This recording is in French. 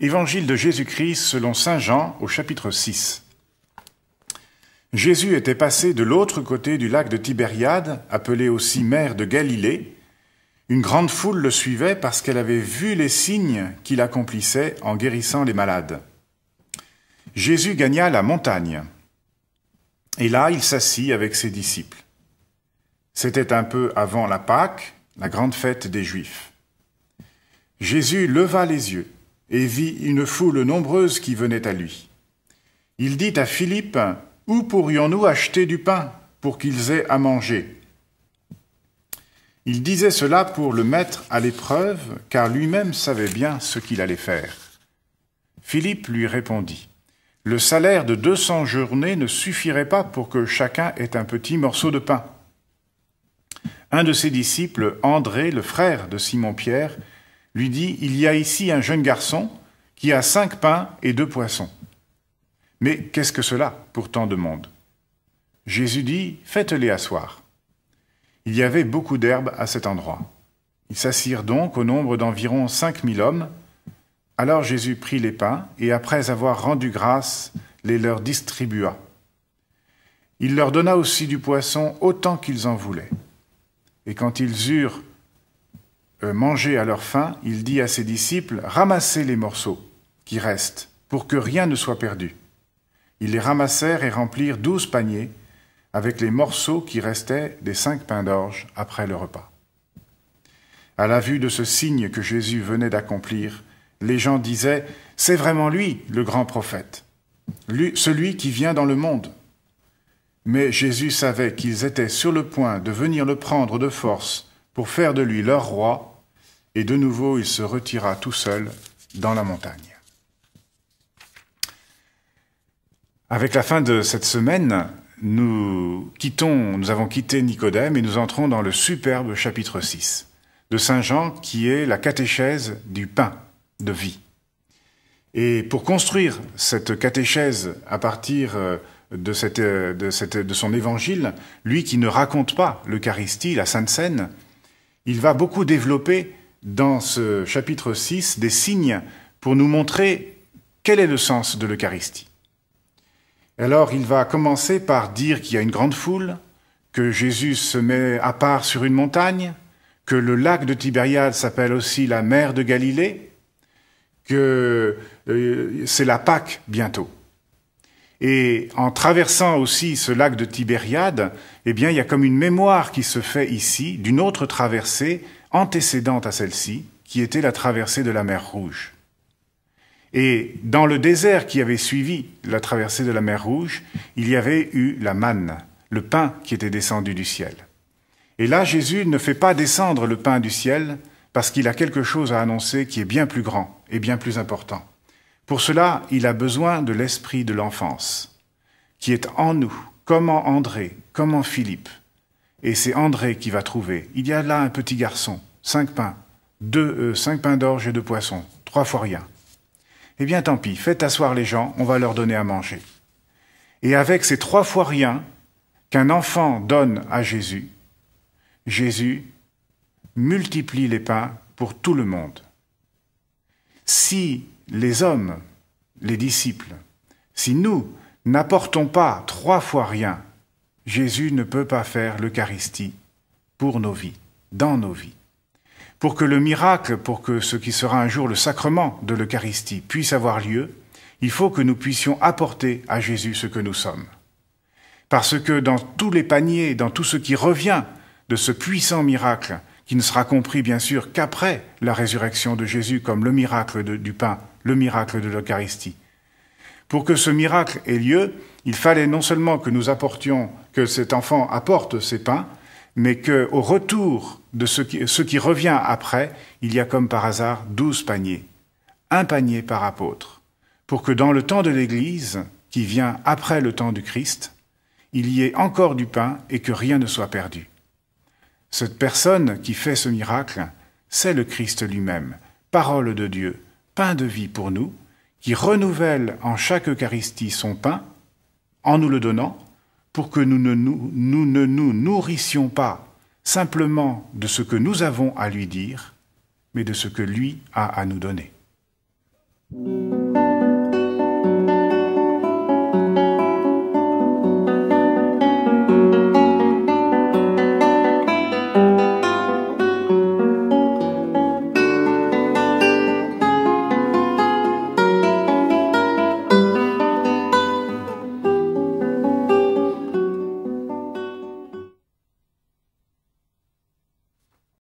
Évangile de Jésus-Christ selon saint Jean au chapitre 6. Jésus était passé de l'autre côté du lac de Tibériade, appelé aussi mer de Galilée. Une grande foule le suivait parce qu'elle avait vu les signes qu'il accomplissait en guérissant les malades. Jésus gagna la montagne. Et là, il s'assit avec ses disciples. C'était un peu avant la Pâque, la grande fête des Juifs. Jésus leva les yeux et vit une foule nombreuse qui venait à lui. Il dit à Philippe, « Où pourrions-nous acheter du pain pour qu'ils aient à manger ?» Il disait cela pour le mettre à l'épreuve, car lui-même savait bien ce qu'il allait faire. Philippe lui répondit, « Le salaire de 200 journées ne suffirait pas pour que chacun ait un petit morceau de pain. » Un de ses disciples, André, le frère de Simon-Pierre, lui dit, « Il y a ici un jeune garçon qui a 5 pains et 2 poissons. » Mais qu'est-ce que cela pour tant de monde? Jésus dit, « Faites-les asseoir. » Il y avait beaucoup d'herbe à cet endroit. Ils s'assirent donc au nombre d'environ 5000 hommes. Alors Jésus prit les pains et après avoir rendu grâce, les leur distribua. Il leur donna aussi du poisson autant qu'ils en voulaient. Et quand ils eurent mangé à leur faim, il dit à ses disciples, « Ramassez les morceaux qui restent, pour que rien ne soit perdu. » Ils les ramassèrent et remplirent 12 paniers avec les morceaux qui restaient des 5 pains d'orge après le repas. À la vue de ce signe que Jésus venait d'accomplir, les gens disaient, « C'est vraiment lui, le grand prophète, celui qui vient dans le monde. » Mais Jésus savait qu'ils étaient sur le point de venir le prendre de force pour faire de lui leur roi, et de nouveau il se retira tout seul dans la montagne. Avec la fin de cette semaine, nous avons quitté Nicodème et nous entrons dans le superbe chapitre 6 de saint Jean qui est la catéchèse du pain de vie. Et pour construire cette catéchèse à partir de son évangile, lui qui ne raconte pas l'Eucharistie, la Sainte Seine, il va beaucoup développer dans ce chapitre 6 des signes pour nous montrer quel est le sens de l'Eucharistie. Alors il va commencer par dire qu'il y a une grande foule, que Jésus se met à part sur une montagne, que le lac de Tibériade s'appelle aussi la mer de Galilée, que c'est la Pâque bientôt. Et en traversant aussi ce lac de Tibériade, eh bien, il y a comme une mémoire qui se fait ici d'une autre traversée antécédente à celle-ci, qui était la traversée de la mer Rouge. Et dans le désert qui avait suivi la traversée de la mer Rouge, il y avait eu la manne, le pain qui était descendu du ciel. Et là, Jésus ne fait pas descendre le pain du ciel parce qu'il a quelque chose à annoncer qui est bien plus grand et bien plus important. Pour cela, il a besoin de l'esprit de l'enfance, qui est en nous, comme en André, comme en Philippe. Et c'est André qui va trouver. Il y a là un petit garçon, 5 pains, 5 pains d'orge et 2 poissons, 3 fois rien. Eh bien, tant pis, faites asseoir les gens, on va leur donner à manger. Et avec ces 3 fois rien qu'un enfant donne à Jésus, Jésus multiplie les pains pour tout le monde. Si les hommes, les disciples, si nous n'apportons pas 3 fois rien, Jésus ne peut pas faire l'Eucharistie pour nos vies, dans nos vies. Pour que le miracle, pour que ce qui sera un jour le sacrement de l'Eucharistie puisse avoir lieu, il faut que nous puissions apporter à Jésus ce que nous sommes. Parce que dans tous les paniers, dans tout ce qui revient de ce puissant miracle, qui ne sera compris bien sûr qu'après la résurrection de Jésus comme le miracle du pain, le miracle de l'Eucharistie. Pour que ce miracle ait lieu, il fallait non seulement que nous apportions, que cet enfant apporte ses pains, mais qu'au retour de ce qui revient après, il y a comme par hasard 12 paniers, un panier par apôtre, pour que dans le temps de l'Église, qui vient après le temps du Christ, il y ait encore du pain et que rien ne soit perdu. Cette personne qui fait ce miracle, c'est le Christ lui-même, parole de Dieu, pain de vie pour nous, qui renouvelle en chaque Eucharistie son pain, en nous le donnant, pour que nous ne nous nourrissions pas simplement de ce que nous avons à lui dire, mais de ce que lui a à nous donner.